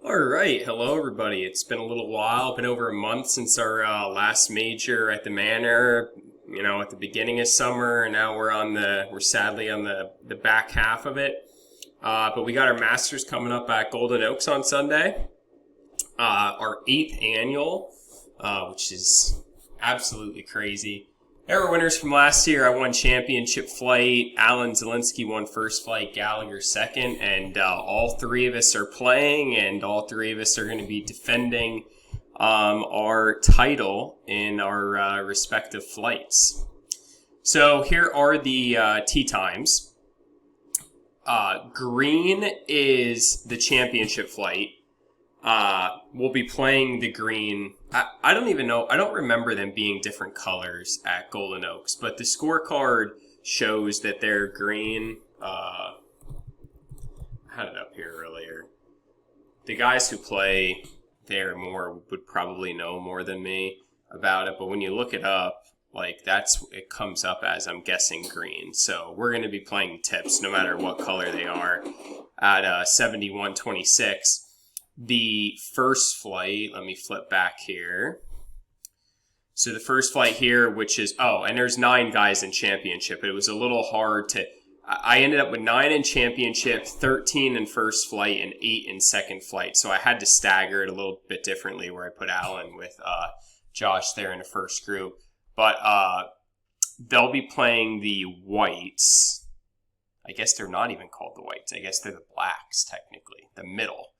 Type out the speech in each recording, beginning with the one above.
All right, hello everybody. It's been a little while, been over a month since our last major at the Manor. At the beginning of summer, and now we're sadly on the back half of it. But we got our Masters coming up at Golden Oaks on Sunday, our eighth annual, which is absolutely crazy. There were winners from last year. I won championship flight. Alan Zielinski won first flight. Gallagher second. And all three of us are playing, and all three of us are going to be defending our title in our respective flights. So here are the tee times. Green is the championship flight. We'll be playing the green. I don't even know. I don't remember them being different colors at Golden Oaks, but the scorecard shows that they're green. I had it up here earlier. The guys who play there more would probably know more than me about it, but when you look it up, it comes up as, I'm guessing, green. So we're going to be playing tips no matter what color they are at 71-26. The first flight, let me flip back here. So the first flight here, which is, and there's 9 guys in championship. It was a little hard I ended up with 9 in championship, 13 in first flight, and 8 in second flight. So I had to stagger it a little bit differently, where I put Alan with Josh there in the first group. But they'll be playing the whites. I guess they're not even called the whites. I guess they're the blacks, technically. The middle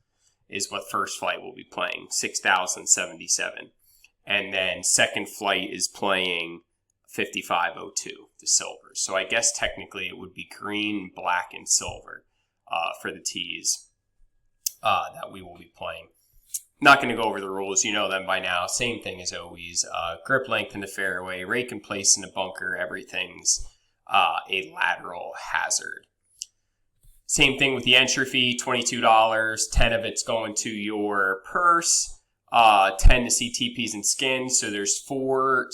is what first flight will be playing, 6,077. And then second flight is playing 5502, the silvers. So I guess technically it would be green, black, and silver for the tees that we will be playing. Not going to go over the rules. You know them by now. Same thing as always. Grip length in the fairway, rake in place in the bunker. Everything's a lateral hazard. Same thing with the entry fee, $22. 10 of it's going to your purse. 10 to CTPs and skins. So there's four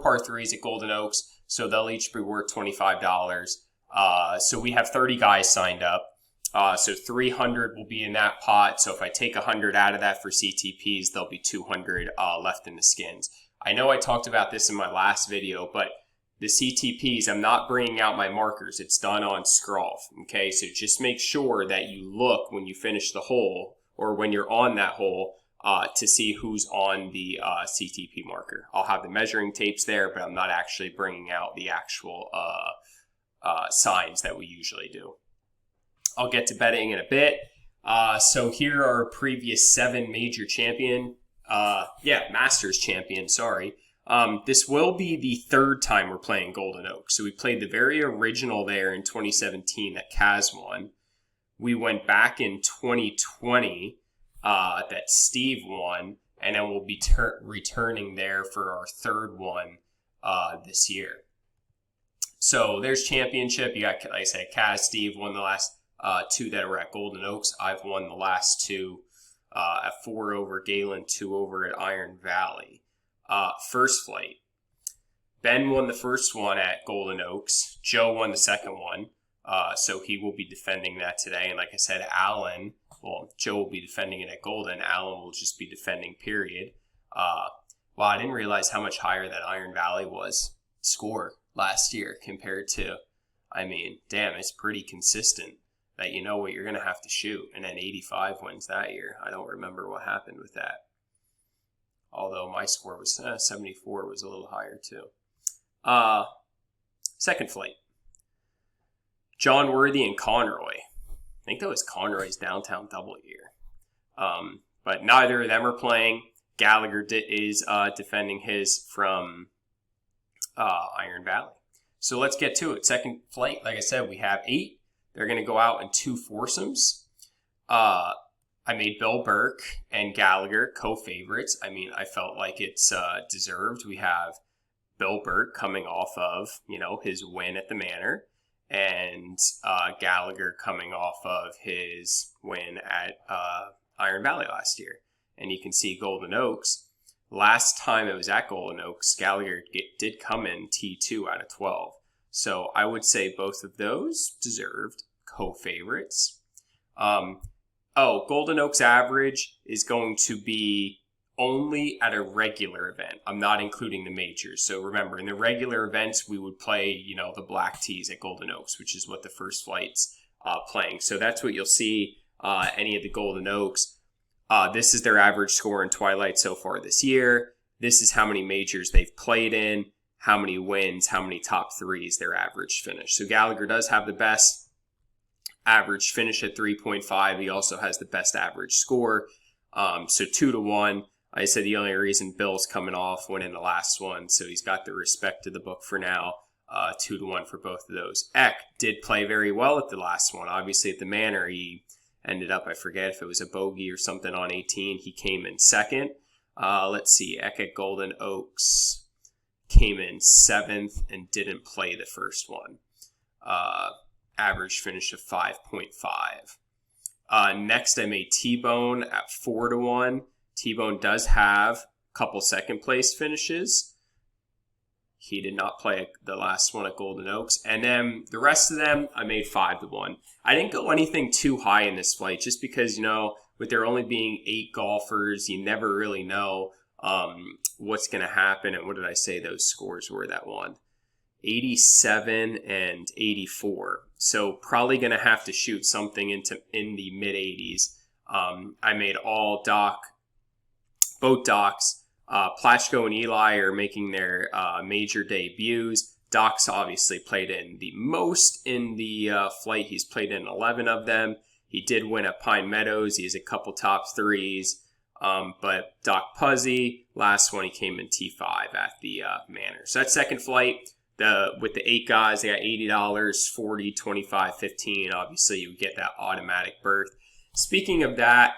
par threes at Golden Oaks. So they'll each be worth $25. So we have 30 guys signed up. So 300 will be in that pot. So if I take 100 out of that for CTPs, there'll be 200 left in the skins. I know I talked about this in my last video, but the CTPs, I'm not bringing out my markers. It's done on Scrolf. Okay, so just make sure that you look when you finish the hole, or when you're on that hole, to see who's on the CTP marker. I'll have the measuring tapes there, but I'm not actually bringing out the actual signs that we usually do. I'll get to betting in a bit. So here are our previous 7 major Masters champion, sorry. This will be the 3rd time we're playing Golden Oaks. So we played the very original there in 2017 that Kaz won. We went back in 2020 that Steve won, and then we'll be returning there for our 3rd one this year. So there's championship. You got, like I said, Kaz, Steve won the last 2 that were at Golden Oaks. I've won the last 2 at 4 over Galen, 2 over at Iron Valley. First flight. Ben won the first one at Golden Oaks. Joe won the second one. So he will be defending that today. And like I said, Joe will be defending it at Golden. Alan will just be defending, period. I didn't realize how much higher that Iron Valley was score last year compared to, it's pretty consistent that you know what you're going to have to shoot. And then 85 wins that year. I don't remember what happened with that. Although my score was 74, was a little higher too. Second flight. John Worthy and Conroy. I think that was Conroy's downtown double year. But neither of them are playing. Gallagher is defending his from Iron Valley. So let's get to it. Second flight, like I said, we have 8. They're going to go out in 2 foursomes. I made Bill Burke and Gallagher co-favorites. I felt like it's deserved. We have Bill Burke coming off of, his win at the Manor, and Gallagher coming off of his win at Iron Valley last year. And you can see Golden Oaks. Last time it was at Golden Oaks, Gallagher did come in T2 out of 12. So I would say both of those deserved co-favorites. Oh, Golden Oaks average is going to be only at a regular event. I'm not including the majors. So remember, in the regular events, we would play, the black tees at Golden Oaks, which is what the first flight's playing. So that's what you'll see any of the Golden Oaks. This is their average score in Twilight so far this year. This is how many majors they've played in, how many wins, how many top threes their average finish. So Gallagher does have the best average finish at 3.5. He also has the best average score. So 2-1. I said the only reason Bill's coming off winning the last one, so he's got the respect of the book for now. 2-1 for both of those. Eck did play very well at the last one. Obviously at the Manor, he ended up, I forget if it was a bogey or something on 18. He came in second. Let's see, Eck at Golden Oaks came in 7th and didn't play the first one. Average finish of 5.5. Next, I made T-Bone at 4-1. T-Bone does have a couple second place finishes. He did not play the last one at Golden Oaks. And then the rest of them, I made 5-1. I didn't go anything too high in this flight just because, with there only being 8 golfers, you never really know what's going to happen. And what did I say those scores were that one? 87 and 84. So probably going to have to shoot something in the mid 80s. I made both Docs. Plashko and Eli are making their major debuts. Doc's obviously played in the most in the flight. He's played in 11 of them. He did win at Pine Meadows. He has a couple top threes. But Doc Puzzy, last one, he came in T5 at the Manor. So that second flight, with the 8 guys, they got $80, $40, $25, $15. Obviously, you get that automatic berth. Speaking of that,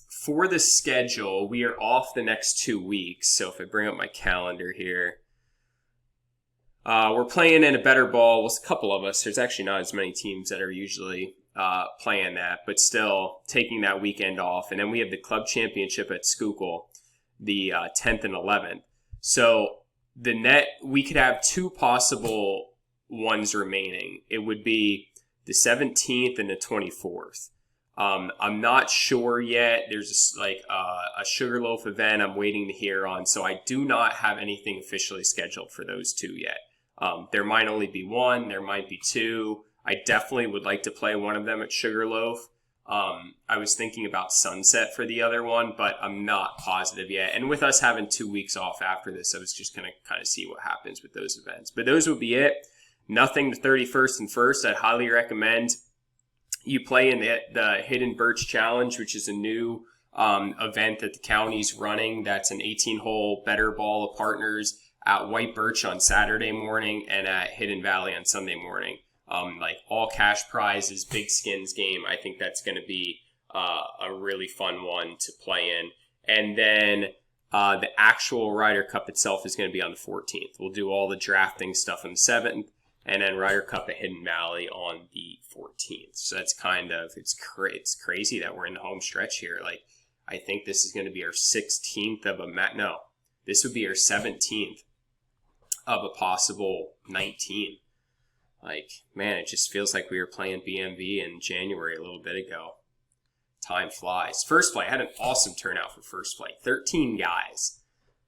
for the schedule, we are off the next 2 weeks. So if I bring up my calendar here, we're playing in a better ball. Well, a couple of us. There's actually not as many teams that are usually playing that, but still taking that weekend off. And then we have the club championship at Schuylkill, the 10th and 11th. So we could have 2 possible ones remaining. It would be the 17th and the 24th. I'm not sure yet. There's a Sugarloaf event I'm waiting to hear on, so I do not have anything officially scheduled for those 2 yet. There might only be 1, there might be 2. I definitely would like to play one of them at Sugarloaf. I was thinking about Sunset for the other one, but I'm not positive yet. And with us having 2 weeks off after this, I was just going to kind of see what happens with those events. But those would be it. Nothing the 31st and 1st. I'd highly recommend you play in the Hidden Birch Challenge, which is a new event that the county's running. That's an 18-hole better ball of partners at White Birch on Saturday morning and at Hidden Valley on Sunday morning. All cash prizes, big skins game. I think that's going to be a really fun one to play in. And then the actual Ryder Cup itself is going to be on the 14th. We'll do all the drafting stuff on the 7th. And then Ryder Cup at Hidden Valley on the 14th. So that's it's crazy that we're in the home stretch here. I think this is going to be our 16th of this would be our 17th of a possible 19. Man, it just feels like we were playing BMV in January a little bit ago. Time flies. First flight, I had an awesome turnout for first flight. 13 guys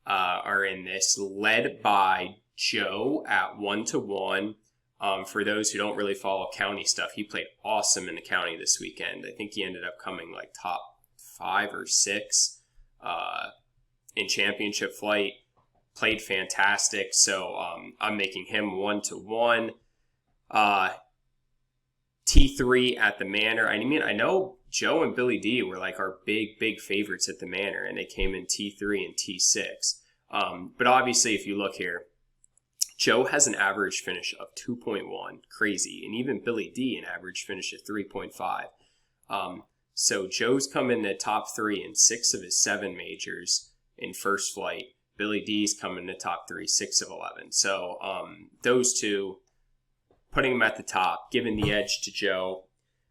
are in this, led by Joe at 1-1. For those who don't really follow county stuff, he played awesome in the county this weekend. I think he ended up coming top 5 or 6 in championship flight. Played fantastic, so I'm making him 1-1. T3 at the Manor. I mean, I know Joe and Billy D were our big favorites at the Manor, and they came in T3 and T6. But obviously, if you look here, Joe has an average finish of 2.1, crazy, and even Billy D an average finish of 3.5. So Joe's come in the top 3 in 6 of his 7 majors in first flight. Billy D's come in the top 3, 6 of 11. So those two, putting him at the top, giving the edge to Joe.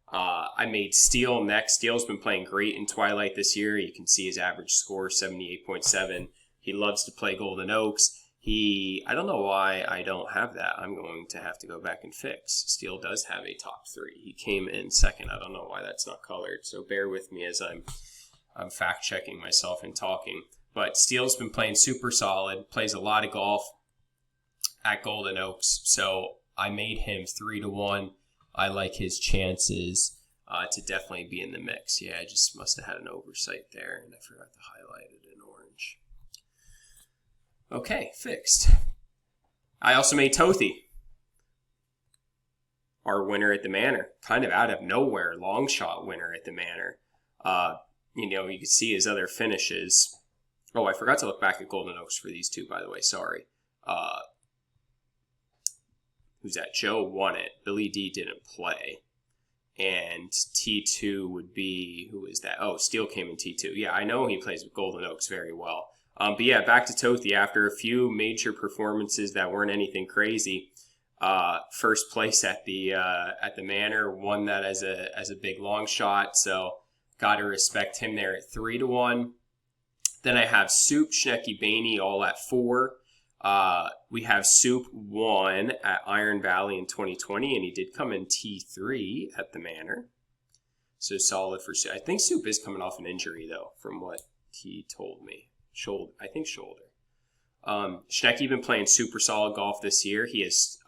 I made Steele next. Steele's been playing great in Twilight this year. You can see his average score, 78.7. He loves to play Golden Oaks. I don't know why I don't have that. I'm going to have to go back and fix. Steele does have a top 3. He came in second. I don't know why that's not colored. So bear with me as I'm fact checking myself and talking. But Steele's been playing super solid, plays a lot of golf at Golden Oaks. So I made him 3-1. I like his chances to definitely be in the mix. Yeah, I just must have had an oversight there, and I forgot to highlight it in orange. Okay, fixed. I also made Tothy, our winner at the Manor. Kind of out of nowhere, long shot winner at the Manor. You can see his other finishes. Oh, I forgot to look back at Golden Oaks for these two, by the way. Sorry. Who's that? Joe won it. Billy D didn't play. And T2 would be, who is that? Oh, Steele came in T2. Yeah, I know he plays with Golden Oaks very well. But yeah, back to Tothy. After a few major performances that weren't anything crazy, first place at the Manor, won that as a big long shot. So got to respect him there at 3-1. Then I have Soup, Schnecky, Baney all at 4. We have Soup 1 at Iron Valley in 2020, and he did come in T3 at the Manor. So solid for Soup. I think Soup is coming off an injury, though, from what he told me. Shoulder. Schnecky been playing super solid golf this year. He has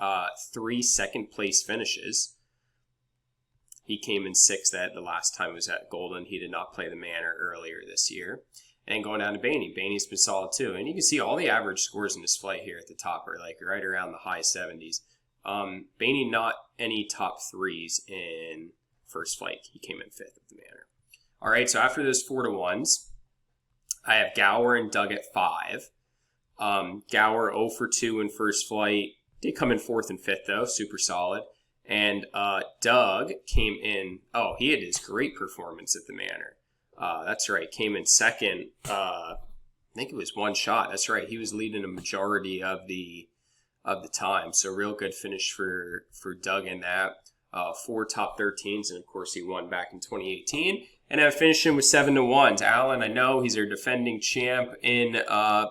3 second-place finishes. He came in 6th at the last time he was at Golden. He did not play the Manor earlier this year. And going down to Baney. Baney's been solid too. And you can see all the average scores in display here at the top are like right around the high 70s. Baney not any top 3s in first flight. He came in 5th at the Manor. All right, so after those 4-1s, I have Gower and Doug at 5. Gower 0 for 2 in first flight. Did come in 4th and 5th though. Super solid. And Doug came in, he had his great performance at the Manor. That's right. Came in second. I think it was 1 shot. That's right. He was leading a majority of the time. So real good finish for Doug in that. 4 top 13s, and of course he won back in 2018. And I'm finishing with 7-1s. Alan, I know he's our defending champ in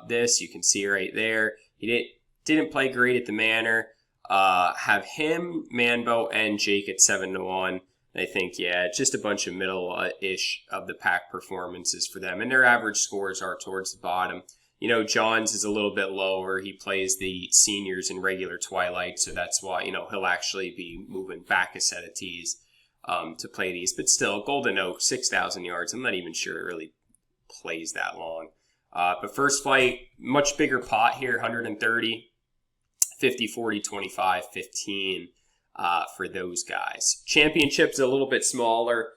this. You can see right there. He didn't play great at the Manor. Have him, Manbo, and Jake at 7-1. I think, just a bunch of middle-ish of the pack performances for them. And their average scores are towards the bottom. John's is a little bit lower. He plays the seniors in regular Twilight, so that's why, he'll actually be moving back a set of tees to play these. But still, Golden Oak, 6,000 yards. I'm not even sure it really plays that long. But first flight, much bigger pot here, 130, 50, 40, 25, 15. For those guys. Championship's a little bit smaller,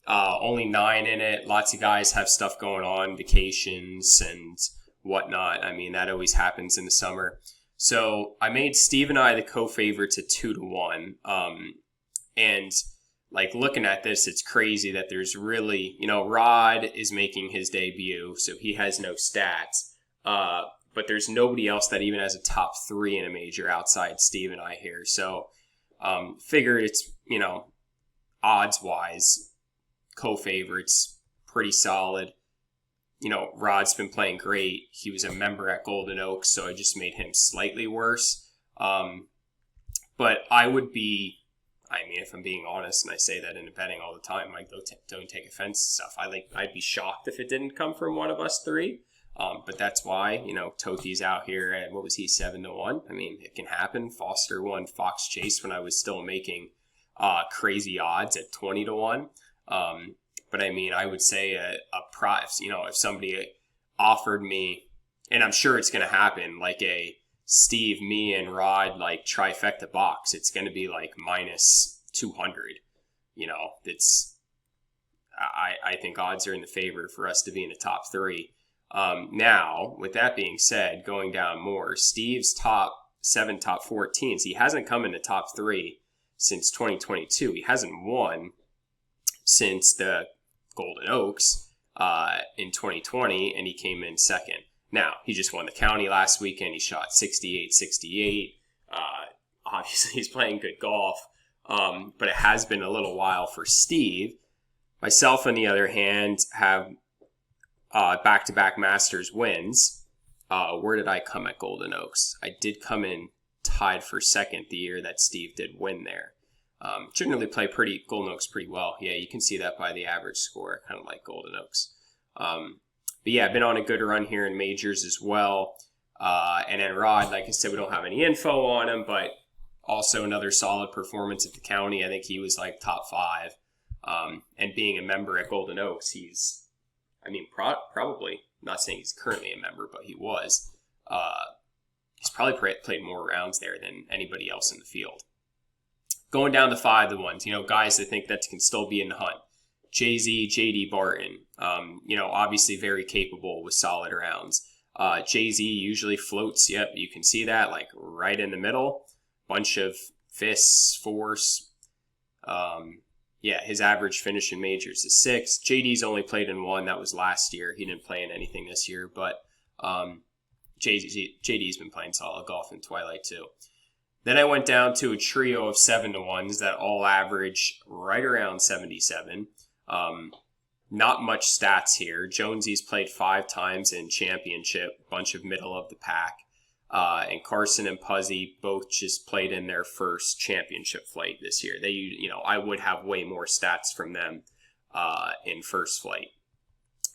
only 9 in it. Lots of guys have stuff going on, vacations and whatnot. I mean, that always happens in the summer. So I made Steve and I the co-favorites at 2-1. And like looking at this, it's crazy that there's really, Rod is making his debut, so he has no stats. But there's nobody else that even has a top 3 in a major outside Steve and I here. So figured it's, odds-wise, co-favorites, pretty solid. Rod's been playing great. He was a member at Golden Oaks, so I just made him slightly worse. But I would be, if I'm being honest, and I say that in the betting all the time, like, don't take offense to stuff. I'd be shocked if it didn't come from one of us 3. But that's why, Tothy's out here at, what was he, 7-1? It can happen. Foster won Fox Chase when I was still making crazy odds at 20-1. But I would say a prize, if somebody offered me, and I'm sure it's going to happen, like a Steve, me, and Rod, like trifecta box, it's going to be like minus 200. I think odds are in the favor for us to be in the top 3. Now, with that being said, going down more, Steve's top 7, top 14s, he hasn't come in the top 3 since 2022. He hasn't won since the Golden Oaks in 2020, and he came in second. Now, he just won the county last weekend. He shot 68-68. Obviously, he's playing good golf, but it has been a little while for Steve. Myself, on the other hand, have back-to-back Masters wins. where did I come at Golden Oaks? I did come in tied for second the year that Steve did win there. Generally play Golden Oaks pretty well. Yeah, you can see that by the average score. I kind of like Golden Oaks. But yeah, I've been on a good run here in majors as well. And then Rod, like I said, we don't have any info on him, but also another solid performance at the county. I think he was like top 5. And being a member at Golden Oaks, he's, probably, not saying he's currently a member, but he was. He's probably played more rounds there than anybody else in the field. Going down to 5, the ones, guys that think that can still be in the hunt. Jay-Z, J.D. Barton, obviously very capable with solid rounds. Jay-Z usually floats, yep, you can see that, like right in the middle. Bunch of fists, force. His average finish in majors is 6. JD's only played in 1. That was last year. He didn't play in anything this year, but JD's been playing solid golf in Twilight too. Then I went down to a trio of 7-to-1s that all average right around 77. Not much stats here. Jonesy's played 5 times in championship, bunch of middle of the pack. And Carson and Puzzy both just played in their first championship flight this year. I would have way more stats from them in first flight.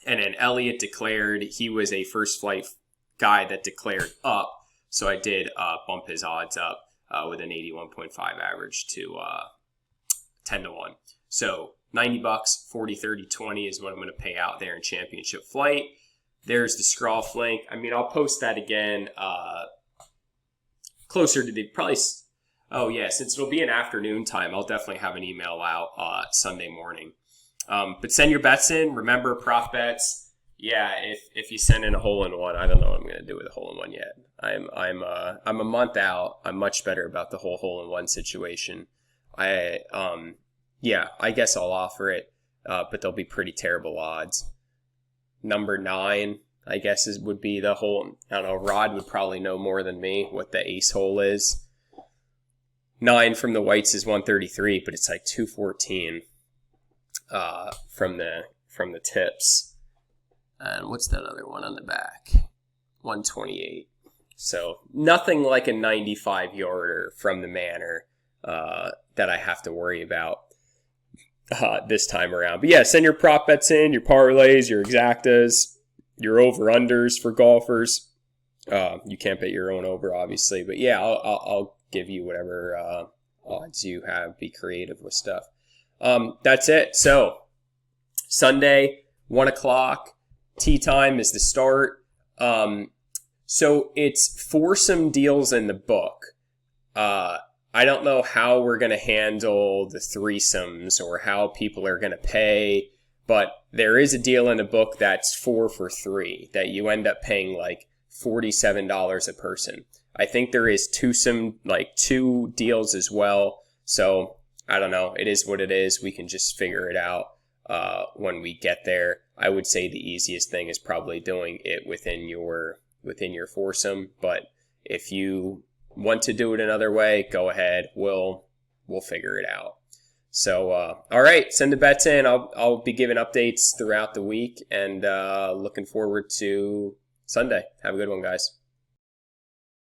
And then Elliott declared. He was a first flight guy that declared up, so I did bump his odds up with an 81.5 average to 10-to-1. So $90, 40, 30, 20 is what I'm going to pay out there in championship flight. There's the Scroff link. I'll post that again closer to the probably. Oh yeah, since it'll be an afternoon time, I'll definitely have an email out Sunday morning. But send your bets in. Remember, prop bets. Yeah, if you send in a hole-in-one, I don't know what I'm going to do with a hole-in-one yet. I'm a month out. I'm much better about the whole hole-in-one situation. I guess I'll offer it, but they'll be pretty terrible odds. Number 9, I guess, would be the hole. I don't know, Rod would probably know more than me what the ace hole is. 9 from the whites is 133, but it's like 214 from the tips. And what's that other one on the back? 128. So nothing like a 95-yarder from the Manor that I have to worry about this time around. But yeah, send your prop bets in, your parlays, your exactas, your over-unders for golfers. You can't bet your own over, obviously. But yeah, I'll give you whatever odds you have. Be creative with stuff. That's it. So Sunday, 1 o'clock. Tee time is the start. So it's foursome deals in the book. I don't know how we're going to handle the threesomes or how people are going to pay, but there is a deal in the book that's 4 for 3 that you end up paying like $47 a person. I think there is two deals as well. So I don't know. It is what it is. We can just figure it out when we get there. I would say the easiest thing is probably doing it within your foursome, but if you want to do it another way, go ahead. We'll figure it out. So, all right, send the bets in. I'll be giving updates throughout the week, and looking forward to Sunday. Have a good one, guys.